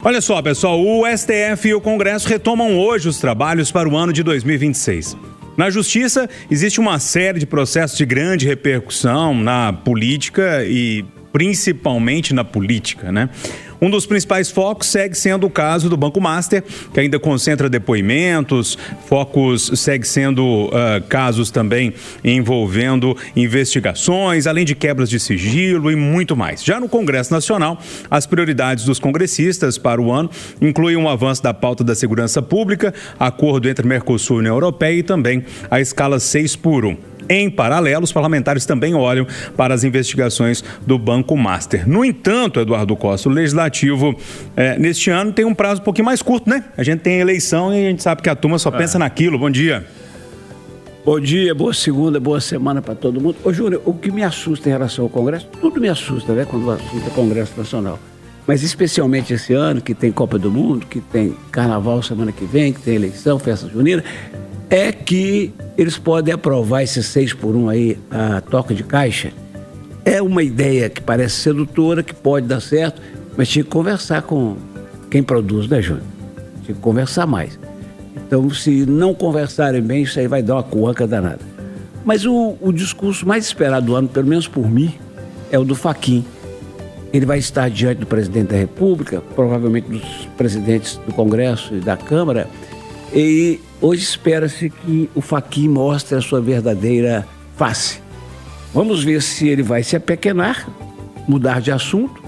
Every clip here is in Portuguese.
Olha só, pessoal, o STF e o Congresso retomam hoje os trabalhos para o ano de 2026. Na Justiça, existe uma série de processos de grande repercussão na política e principalmente na política, né? Um dos principais focos segue sendo o caso do Banco Master, que ainda concentra depoimentos. Focos segue sendo casos também envolvendo investigações, além de quebras de sigilo e muito mais. Já no Congresso Nacional, as prioridades dos congressistas para o ano incluem um avanço da pauta da segurança pública, acordo entre Mercosul e União Europeia e também a escala 6x1. Em paralelo, os parlamentares também olham para as investigações do Banco Master. No entanto, Eduardo Costa, o Legislativo neste ano tem um prazo um pouquinho mais curto, né? A gente tem eleição e a gente sabe que a turma só pensa naquilo. Bom dia. Bom dia, boa segunda, boa semana para todo mundo. Ô, Júnior, o que me assusta em relação ao Congresso, tudo me assusta, né, quando o assunto é Congresso Nacional. Mas especialmente esse ano, que tem Copa do Mundo, que tem Carnaval semana que vem, que tem eleição, festa junina, é que eles podem aprovar esse 6x1 aí, a toca de caixa. É uma ideia que parece sedutora, que pode dar certo, mas tinha que conversar com quem produz, né, Júnior? Tinha que conversar mais. Então, se não conversarem bem, isso aí vai dar uma cuanca danada. Mas o discurso mais esperado do ano, pelo menos por mim, é o do Fachin. Ele vai estar diante do presidente da República, provavelmente dos presidentes do Congresso e da Câmara, e hoje espera-se que o Fachin mostre a sua verdadeira face. Vamos ver se ele vai se apequenar, mudar de assunto,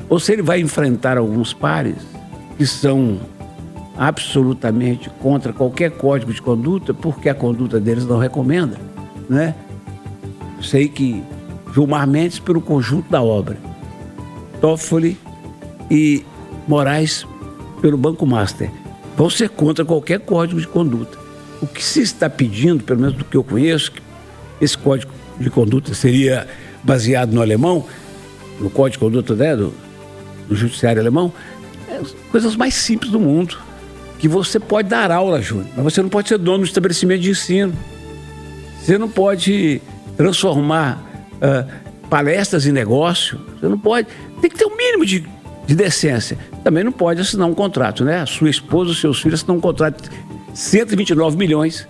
ou se ele vai enfrentar alguns pares que são absolutamente contra qualquer código de conduta, porque a conduta deles não recomenda, né? Sei que Gilmar Mendes pelo conjunto da obra, Toffoli e Moraes pelo Banco Master, vão ser contra qualquer código de conduta. O que se está pedindo, pelo menos do que eu conheço, que esse código de conduta seria baseado no alemão, no código de conduta, né, do judiciário alemão, coisas mais simples do mundo, que você pode dar aula, Júnior, mas você não pode ser dono do estabelecimento de ensino. Você não pode transformar palestras em negócio, você não pode... Tem que ter um mínimo de decência. Também não pode assinar um contrato, né? A sua esposa, os seus filhos assinam um contrato de 129 milhões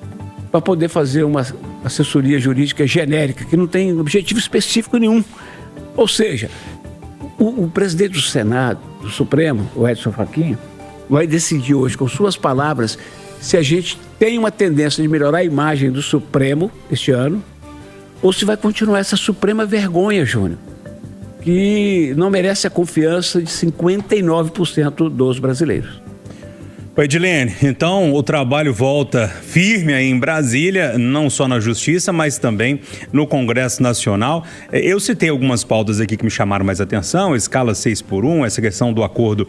para poder fazer uma assessoria jurídica genérica, que não tem objetivo específico nenhum. Ou seja, o presidente do Senado, do Supremo, o Edson Fachin, vai decidir hoje, com suas palavras, se a gente tem uma tendência de melhorar a imagem do Supremo este ano, ou se vai continuar essa suprema vergonha, Júnior, que não merece a confiança de 59% dos brasileiros. Edilene, então o trabalho volta firme aí em Brasília, não só na Justiça, mas também no Congresso Nacional. Eu citei algumas pautas aqui que me chamaram mais atenção, escala 6x1, essa questão do acordo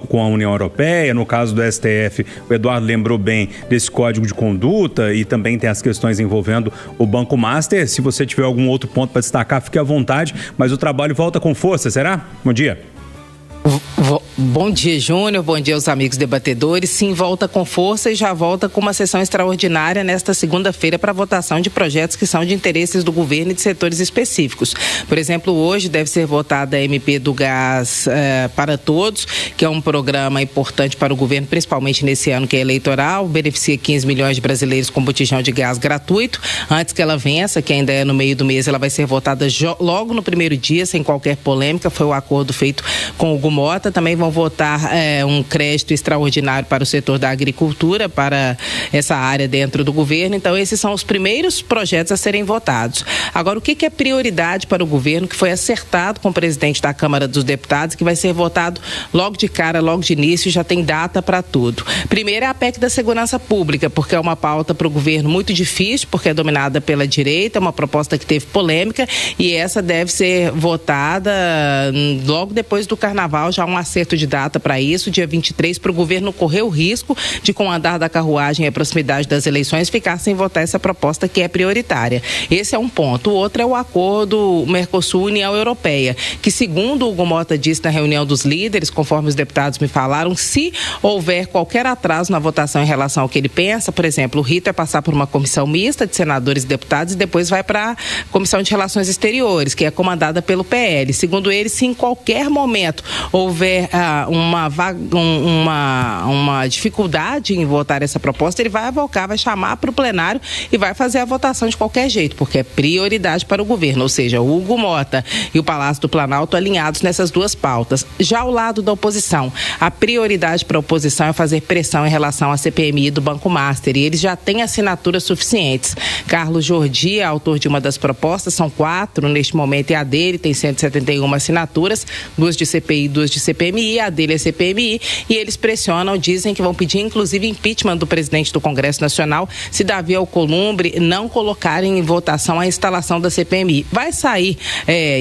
com a União Europeia, no caso do STF, o Eduardo lembrou bem desse código de conduta e também tem as questões envolvendo o Banco Master. Se você tiver algum outro ponto para destacar, fique à vontade, mas o trabalho volta com força, será? Bom dia. Bom dia, Júnior. Bom dia aos amigos debatedores. Sim, volta com força e já volta com uma sessão extraordinária nesta segunda-feira para votação de projetos que são de interesses do governo e de setores específicos. Por exemplo, hoje deve ser votada a MP do Gás para Todos, que é um programa importante para o governo, principalmente nesse ano que é eleitoral, beneficia 15 milhões de brasileiros com botijão de gás gratuito. Antes que ela vença, que ainda é no meio do mês, ela vai ser votada logo no primeiro dia, sem qualquer polêmica. Foi o acordo feito com o Mota. Também vão votar um crédito extraordinário para o setor da agricultura, para essa área dentro do governo. Então, esses são os primeiros projetos a serem votados. Agora, o que é prioridade para o governo, que foi acertado com o presidente da Câmara dos Deputados, que vai ser votado logo de cara, logo de início, já tem data para tudo. Primeiro é a PEC da segurança pública, porque é uma pauta para o governo muito difícil, porque é dominada pela direita, é uma proposta que teve polêmica e essa deve ser votada logo depois do Carnaval, já um acerto de data para isso, dia 23, para o governo correr o risco de, com o andar da carruagem e a proximidade das eleições, ficar sem votar essa proposta que é prioritária. Esse é um ponto. O outro é o acordo Mercosul-União Europeia, que, segundo o Hugo Mota disse na reunião dos líderes, conforme os deputados me falaram, se houver qualquer atraso na votação em relação ao que ele pensa, por exemplo, o rito é passar por uma comissão mista de senadores e deputados e depois vai para a Comissão de Relações Exteriores, que é comandada pelo PL. Segundo ele, se em qualquer momento houver uma dificuldade em votar essa proposta, ele vai avocar, vai chamar para o plenário e vai fazer a votação de qualquer jeito, porque é prioridade para o governo, ou seja, o Hugo Mota e o Palácio do Planalto alinhados nessas duas pautas. Já ao lado da oposição, a prioridade para a oposição é fazer pressão em relação à CPMI do Banco Master, e eles já têm assinaturas suficientes. Carlos Jordi é autor de uma das propostas, são 4 neste momento, e a dele tem 171 assinaturas, 2 de CPI, 2 de CPMI, a dele é CPMI, e eles pressionam, dizem que vão pedir inclusive impeachment do presidente do Congresso Nacional se Davi Alcolumbre não colocarem em votação a instalação da CPMI. Vai sair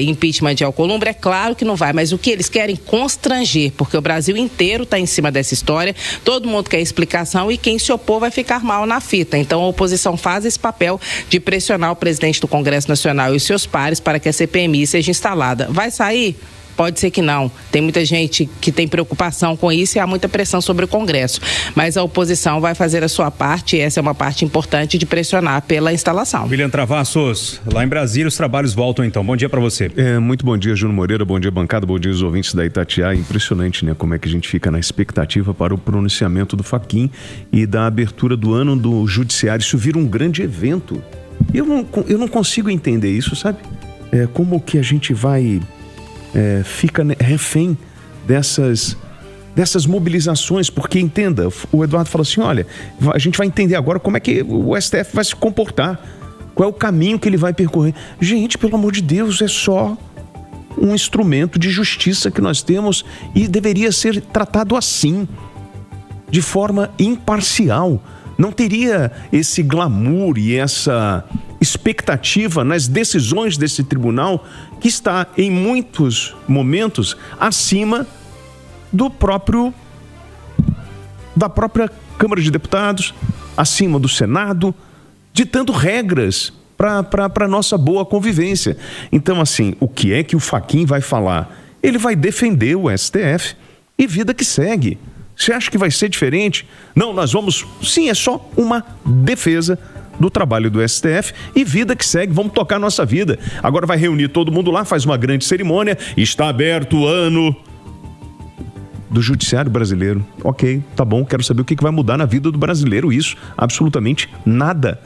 impeachment de Alcolumbre? É claro que não vai, mas o que eles querem? Constranger, porque o Brasil inteiro está em cima dessa história, todo mundo quer explicação e quem se opor vai ficar mal na fita. Então a oposição faz esse papel de pressionar o presidente do Congresso Nacional e os seus pares para que a CPMI seja instalada. Vai sair? Pode ser que não. Tem muita gente que tem preocupação com isso e há muita pressão sobre o Congresso. Mas a oposição vai fazer a sua parte, e essa é uma parte importante de pressionar pela instalação. William Travassos, lá em Brasília os trabalhos voltam então. Bom dia para você. Muito bom dia, Júnior Moreira, bom dia, bancada, bom dia os ouvintes da Itatiaia. Impressionante, né? Como é que a gente fica na expectativa para o pronunciamento do Fachin e da abertura do ano do Judiciário. Isso vira um grande evento. Eu não consigo entender isso, sabe? Como que a gente vai... fica refém dessas mobilizações, porque entenda, o Eduardo falou assim, olha, a gente vai entender agora como é que o STF vai se comportar, qual é o caminho que ele vai percorrer. Gente, pelo amor de Deus, é só um instrumento de justiça que nós temos e deveria ser tratado assim, de forma imparcial. Não teria esse glamour e essa expectativa nas decisões desse tribunal que está, em muitos momentos, acima da própria Câmara de Deputados, acima do Senado, ditando regras para a nossa boa convivência. Então, assim, o que é que o Fachin vai falar? Ele vai defender o STF e vida que segue. Você acha que vai ser diferente? Não, nós vamos... Sim, é só uma defesa do trabalho do STF e vida que segue, vamos tocar nossa vida. Agora vai reunir todo mundo lá, faz uma grande cerimônia, está aberto o ano do Judiciário Brasileiro. Ok, tá bom, quero saber o que vai mudar na vida do brasileiro. Isso, absolutamente nada.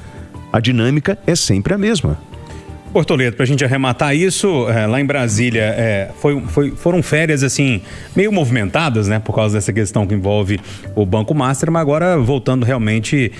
A dinâmica é sempre a mesma. Bortoleto, pra gente arrematar isso, lá em Brasília, foram férias, assim, meio movimentadas, né, por causa dessa questão que envolve o Banco Master, mas agora voltando realmente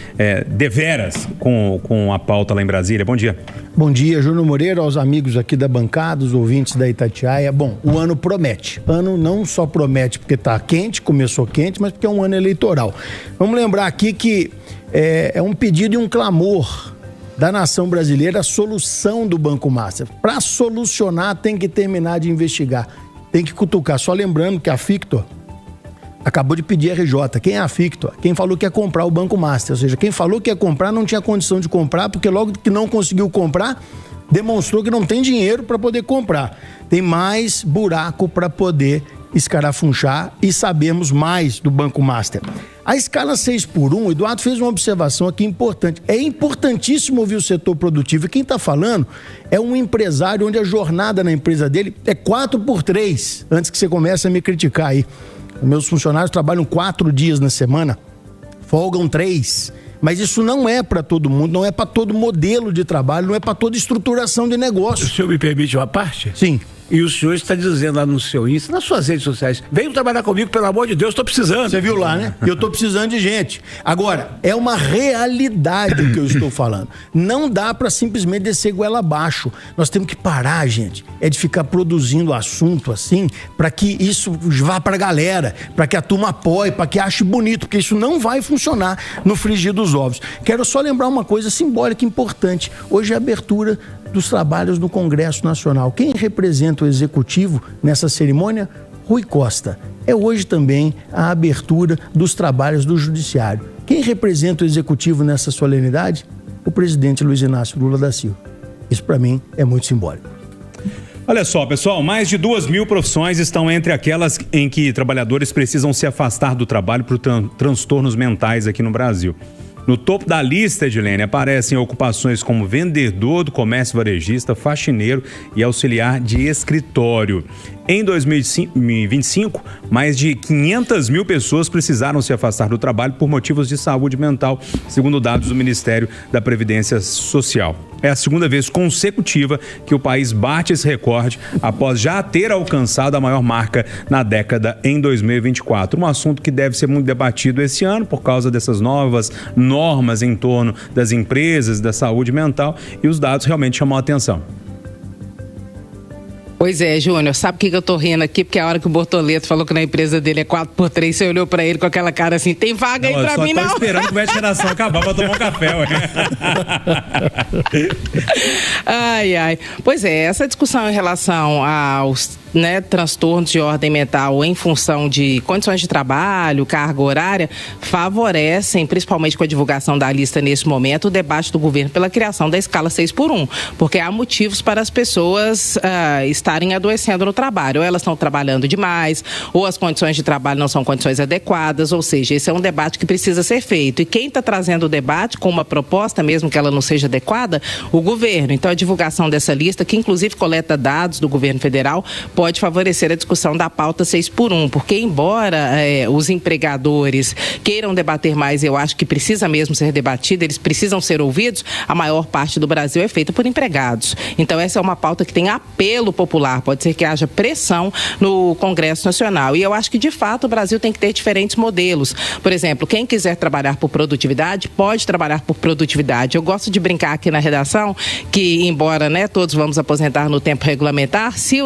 deveras com a pauta lá em Brasília. Bom dia. Bom dia, Júnior Moreira, aos amigos aqui da bancada, os ouvintes da Itatiaia. Bom, o ano promete. Ano não só promete porque tá quente, começou quente, mas porque é um ano eleitoral. Vamos lembrar aqui que é um pedido e um clamor da nação brasileira a solução do Banco Master. Para solucionar, tem que terminar de investigar, tem que cutucar. Só lembrando que a Fictor acabou de pedir RJ. Quem é a Fictor? Quem falou que ia comprar o Banco Master. Ou seja, quem falou que ia comprar não tinha condição de comprar, porque logo que não conseguiu comprar, demonstrou que não tem dinheiro para poder comprar. Tem mais buraco para poder escarafunchar e sabemos mais do Banco Master. A escala 6x1, o Eduardo fez uma observação aqui importante. É importantíssimo ouvir o setor produtivo. E quem está falando é um empresário onde a jornada na empresa dele é 4x3. Antes que você comece a me criticar aí. Meus funcionários trabalham 4 dias na semana, folgam 3. Mas isso não é para todo mundo, não é para todo modelo de trabalho, não é para toda estruturação de negócio. O senhor me permite uma parte? Sim. E o senhor está dizendo lá no seu Insta, nas suas redes sociais, venham trabalhar comigo, pelo amor de Deus, estou precisando. Você viu lá, né? Eu estou precisando de gente. Agora, é uma realidade o que eu estou falando. Não dá para simplesmente descer goela abaixo. Nós temos que parar, gente, de ficar produzindo assunto assim, para que isso vá para a galera, para que a turma apoie, para que ache bonito, porque isso não vai funcionar no frigir dos ovos. Quero só lembrar uma coisa simbólica importante. Hoje é a abertura dos trabalhos do Congresso Nacional. Quem representa o Executivo nessa cerimônia? Rui Costa. É hoje também a abertura dos trabalhos do Judiciário. Quem representa o Executivo nessa solenidade? O presidente Luiz Inácio Lula da Silva. Isso, para mim, é muito simbólico. Olha só, pessoal, mais de 2.000 profissões estão entre aquelas em que trabalhadores precisam se afastar do trabalho por transtornos mentais aqui no Brasil. No topo da lista, Edilene, aparecem ocupações como vendedor do comércio varejista, faxineiro e auxiliar de escritório. Em 2025, mais de 500 mil pessoas precisaram se afastar do trabalho por motivos de saúde mental, segundo dados do Ministério da Previdência Social. É a segunda vez consecutiva que o país bate esse recorde após já ter alcançado a maior marca na década em 2024. Um assunto que deve ser muito debatido esse ano por causa dessas novas normas em torno das empresas, da saúde mental, e os dados realmente chamam a atenção. Pois é, Júnior, sabe por que eu tô rindo aqui? Porque a hora que o Bortoleto falou que na empresa dele é 4x3, você olhou pra ele com aquela cara assim, tem vaga aí pra mim, não? Eu só tô esperando que a geração acabar pra tomar um café, ué. Ai. Pois é, essa discussão em relação aos transtornos de ordem mental em função de condições de trabalho, carga horária, favorecem, principalmente com a divulgação da lista nesse momento, o debate do governo pela criação da escala 6x1, porque há motivos para as pessoas estarem adoecendo no trabalho, ou elas estão trabalhando demais, ou as condições de trabalho não são condições adequadas, ou seja, esse é um debate que precisa ser feito, e quem está trazendo o debate com uma proposta, mesmo que ela não seja adequada, o governo. Então a divulgação dessa lista, que inclusive coleta dados do governo federal, pode favorecer a discussão da pauta 6x1, porque embora os empregadores queiram debater mais, eu acho que precisa mesmo ser debatido, eles precisam ser ouvidos, a maior parte do Brasil é feita por empregados. Então essa é uma pauta que tem apelo popular, pode ser que haja pressão no Congresso Nacional, e eu acho que de fato o Brasil tem que ter diferentes modelos. Por exemplo, quem quiser trabalhar por produtividade, pode trabalhar por produtividade. Eu gosto de brincar aqui na redação que, embora todos vamos aposentar no tempo regulamentar, se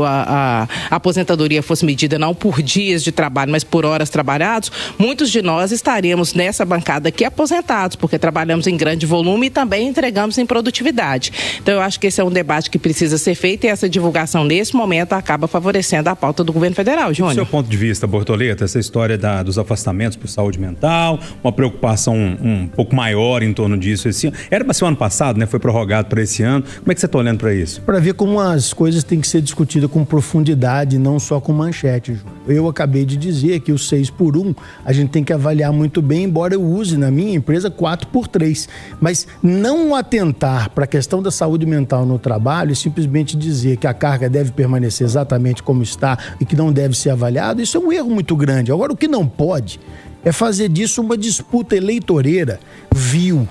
a aposentadoria fosse medida não por dias de trabalho, mas por horas trabalhadas, muitos de nós estaríamos nessa bancada aqui aposentados, porque trabalhamos em grande volume e também entregamos em produtividade. Então eu acho que esse é um debate que precisa ser feito, e essa divulgação nesse momento acaba favorecendo a pauta do governo federal, Júnior. Do seu ponto de vista, Bortoleto, essa história dos afastamentos por saúde mental, uma preocupação um pouco maior em torno disso esse ano. Era para ser o ano passado, foi prorrogado para esse ano. Como é que você está olhando para isso? Para ver como as coisas têm que ser discutidas com profundidade, não só com manchete, Júnior. Eu acabei de dizer que o 6x1 a gente tem que avaliar muito bem, embora eu use na minha empresa 4x3. Mas não atentar para a questão da saúde mental no trabalho e simplesmente dizer que a carga deve permanecer exatamente como está e que não deve ser avaliado, isso é um erro muito grande. Agora, o que não pode é fazer disso uma disputa eleitoreira, vil,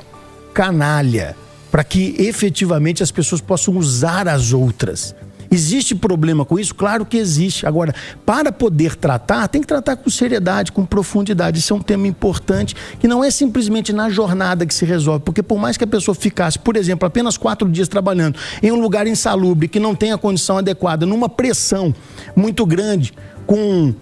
canalha, para que efetivamente as pessoas possam usar as outras. Existe problema com isso? Claro que existe. Agora, para poder tratar, tem que tratar com seriedade, com profundidade. Isso é um tema importante, que não é simplesmente na jornada que se resolve, porque por mais que a pessoa ficasse, por exemplo, apenas 4 dias trabalhando em um lugar insalubre, que não tem a condição adequada, numa pressão muito grande, com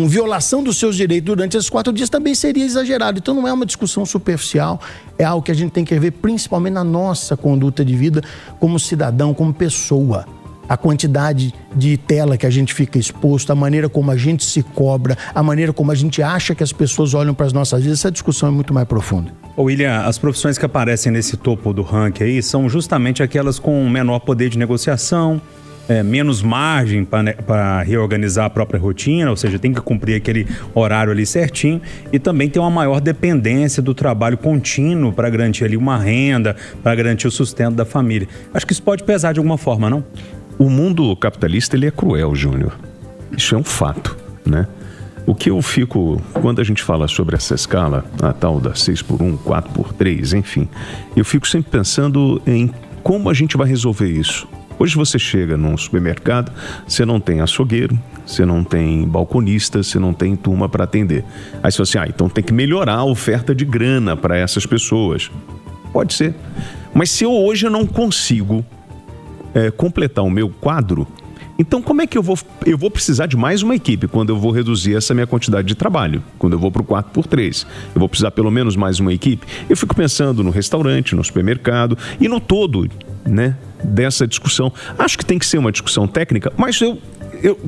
violação dos seus direitos durante esses 4 dias, também seria exagerado. Então não é uma discussão superficial, é algo que a gente tem que ver principalmente na nossa conduta de vida como cidadão, como pessoa. A quantidade de tela que a gente fica exposto, a maneira como a gente se cobra, a maneira como a gente acha que as pessoas olham para as nossas vidas, essa discussão é muito mais profunda. William, as profissões que aparecem nesse topo do ranking aí são justamente aquelas com menor poder de negociação, menos margem para reorganizar a própria rotina, ou seja, tem que cumprir aquele horário ali certinho, e também tem uma maior dependência do trabalho contínuo para garantir ali uma renda, para garantir o sustento da família. Acho que isso pode pesar de alguma forma, não? O mundo capitalista, ele é cruel, Júnior. Isso é um fato, né? O que eu fico, quando a gente fala sobre essa escala, a tal da 6x1, 4x3, enfim, eu fico sempre pensando em como a gente vai resolver isso. Hoje você chega num supermercado, você não tem açougueiro, você não tem balconista, você não tem turma para atender. Aí você fala assim, então tem que melhorar a oferta de grana para essas pessoas. Pode ser. Mas se hoje eu não consigo completar o meu quadro, então como é que eu vou precisar de mais uma equipe quando eu vou reduzir essa minha quantidade de trabalho? Quando eu vou para o 4x3, eu vou precisar pelo menos mais uma equipe? Eu fico pensando no restaurante, no supermercado e no todo, dessa discussão. Acho que tem que ser uma discussão técnica, mas eu,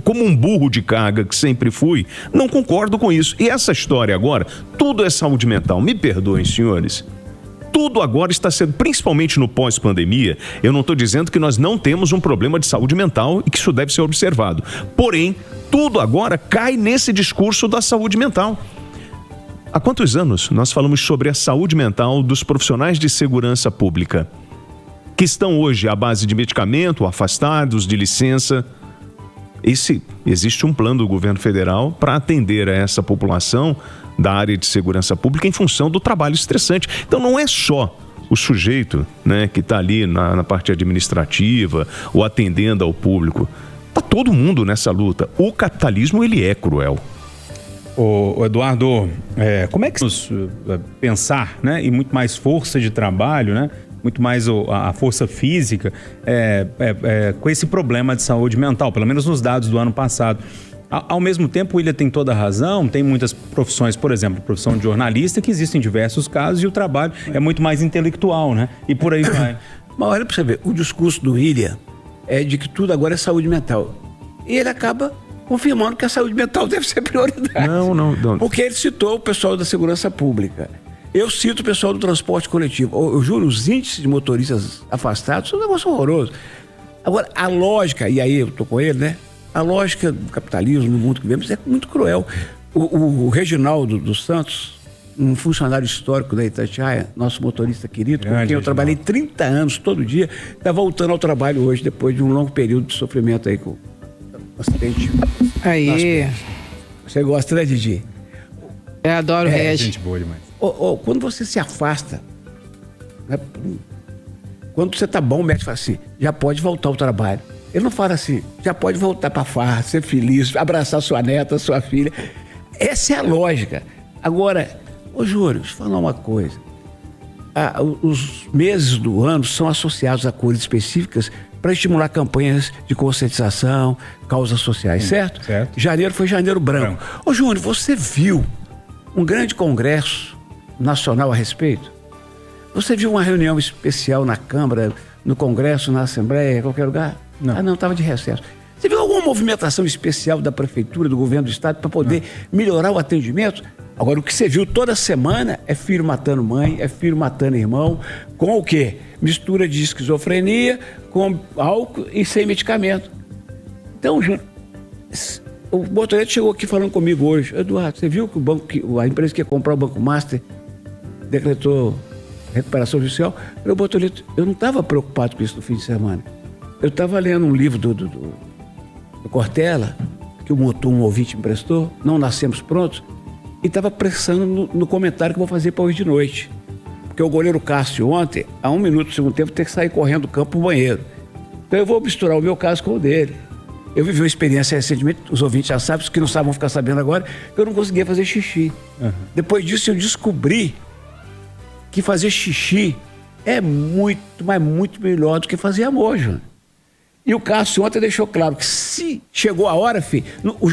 como um burro de carga que sempre fui, não concordo com isso. E essa história agora, tudo é saúde mental. Me perdoem, senhores. Tudo agora está sendo, principalmente no pós-pandemia, eu não estou dizendo que nós não temos um problema de saúde mental e que isso deve ser observado. Porém, tudo agora cai nesse discurso da saúde mental. Há quantos anos nós falamos sobre a saúde mental dos profissionais de segurança pública, que estão hoje à base de medicamento, afastados de licença? Existe um plano do governo federal para atender a essa população da área de segurança pública em função do trabalho estressante. Então não é só o sujeito, né, que está ali na parte administrativa ou atendendo ao público. Está todo mundo nessa luta. O capitalismo, ele é cruel. Ô Eduardo, como é que nos pensar, né, e muito mais força de trabalho, né, muito mais a força física com esse problema de saúde mental, pelo menos nos dados do ano passado. Ao mesmo tempo, o William tem toda a razão, tem muitas profissões, por exemplo, a profissão de jornalista, que existem diversos casos e o trabalho é muito mais intelectual, né? E por aí vai. Mas olha pra você ver, o discurso do William é de que tudo agora é saúde mental. E ele acaba confirmando que a saúde mental deve ser prioridade. Não. Porque ele citou o pessoal da segurança pública. Eu cito o pessoal do transporte coletivo. Eu juro, os índices de motoristas afastados são um negócio horroroso. Agora, a lógica, e aí eu tô com ele, né? A lógica do capitalismo no mundo que vivemos é muito cruel. O Reginaldo dos Santos, um funcionário histórico da Itatiaia, nosso motorista querido, com quem eu trabalhei 30 anos todo dia, está voltando ao trabalho hoje, depois de um longo período de sofrimento aí com o acidente. Aí. Você gosta, né, Didi? Eu adoro o Regi. Gente boa demais. Quando você se afasta, né, quando você tá bom, o médico fala assim, já pode voltar ao trabalho. Ele não fala assim, já pode voltar para farra, ser feliz, abraçar sua neta, sua filha. Essa é a lógica. Agora, Júlio, deixa eu falar uma coisa. Os meses do ano são associados a cores específicas para estimular campanhas de conscientização, causas sociais, certo? Janeiro foi janeiro branco. Júnior, você viu um grande congresso nacional a respeito? Você viu uma reunião especial na Câmara, no Congresso, na Assembleia, em qualquer lugar? Não. Não, estava de recesso. Você viu alguma movimentação especial da Prefeitura, do Governo do Estado, para poder melhorar o atendimento? Agora, o que você viu toda semana é filho matando mãe, é filho matando irmão, com o quê? Mistura de esquizofrenia, com álcool e sem medicamento. Então, o motorista chegou aqui falando comigo hoje. Eduardo, você viu que a empresa que ia comprar o Banco Master decretou recuperação judicial? Eu, motorista, eu não estava preocupado com isso no fim de semana. Eu estava lendo um livro do Cortella, que um ouvinte me emprestou, Não Nascemos Prontos, e estava prestando no comentário que eu vou fazer para hoje de noite. Porque o goleiro Cássio ontem, a 1 minuto do segundo tempo, teve que sair correndo do campo para o banheiro. Então eu vou misturar o meu caso com o dele. Eu vivi uma experiência recentemente, os ouvintes já sabem, os que não sabem vão ficar sabendo agora, que eu não conseguia fazer xixi. Depois disso eu descobri que fazer xixi é muito, mas muito melhor do que fazer amor, Júnior. E o Cássio ontem deixou claro que se chegou a hora, filho,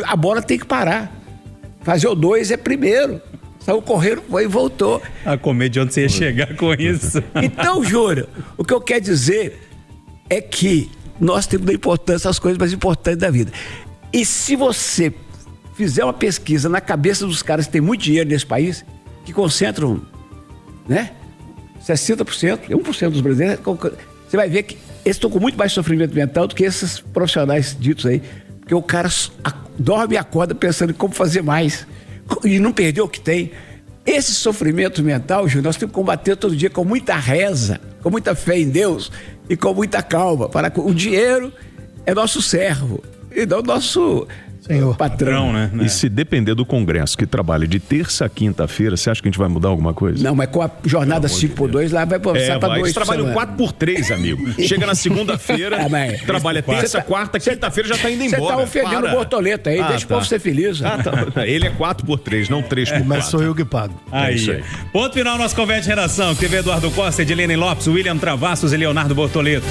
a bola tem que parar. Fazer o 2 é primeiro. Saiu correndo, foi e voltou. A comédia onde você ia chegar com isso. Então, Júnior, o que eu quero dizer é que nós temos da importância as coisas mais importantes da vida. E se você fizer uma pesquisa na cabeça dos caras que tem muito dinheiro nesse país, que concentram, né, 60%, 1% dos brasileiros, você vai ver que eles estão com muito mais sofrimento mental do que esses profissionais ditos aí. Porque o cara dorme e acorda pensando em como fazer mais. E não perdeu o que tem. Esse sofrimento mental, Júnior, nós temos que combater todo dia com muita reza, com muita fé em Deus e com muita calma. O dinheiro é nosso servo e não nosso Senhor. Patrão, né? E se depender do Congresso, que trabalha de terça a quinta-feira, você acha que a gente vai mudar alguma coisa? Não, mas com a jornada 5x2 lá vai passar para 2. Eles trabalham 4x3, amigo. Chega na segunda-feira, trabalha terça, quarta, quinta-feira já tá indo embora. Você tá ofendendo o Bortoleto aí, deixa o povo ser feliz. Ele é 4x3, não 3x4. Mas sou eu que pago. Aí. Ponto final, nossa conversa de redação. TV Eduardo Costa, Edilene Lopes, William Travassos e Leonardo Bortoleto.